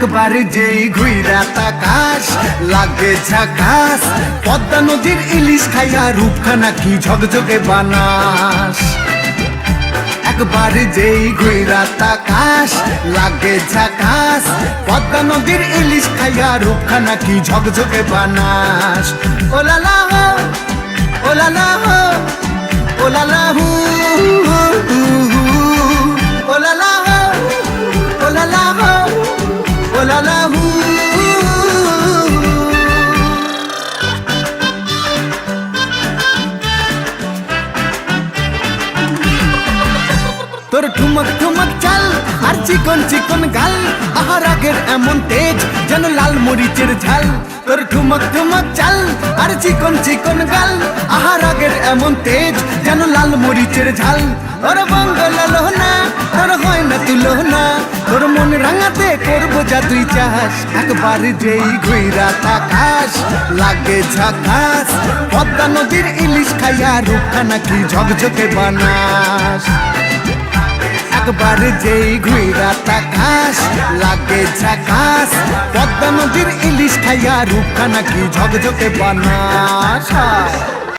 একবার যেই ঘুইরা তাকাস লাগে ঝাকাস, পদ্মা নদীর ইলিশ খাইয়া রূপখানা কি ঝকঝকে বানাস। একবার যেই ঘুইরা তাকাস লাগে ঝাকাস, পদ্মা নদীর ইলিশ খাইয়া রূপখানা কি ঝকঝকে বানাস। ওলালা হো ওলালা হো ওলালা হু ওলালা হো ওলালা হো ওলালা হু। তোর ঠুমক ঠুমক চাল আর চিকন চিকন গাল, আহার আগের এমন তেজ যেন লাল মরিচের ঝাল। তোর ঠুমক ঠুমক চাল আর চিকন চিকন গাল, আহার আগের এমন তেজ যেন লাল মরিচের ঝাল। তোর বঙ্গলালো না তোর হয় না তুলো না, তোর মন রাঙাতে করবো যা তুই চাস। একবার যেই ঘুইরা তাকাস লাগে ঝাকাস, পদ্মা নদীর ইলিশ খাইয়া রূপখানা কি ঝকঝকে বানাস। একবার যেই ঘুইরা তাকাস লাগে ঝাকাস, পদ্মা নদীর ইলিশ খাইয়া রূপখানা কি ঝকঝকে বানাস।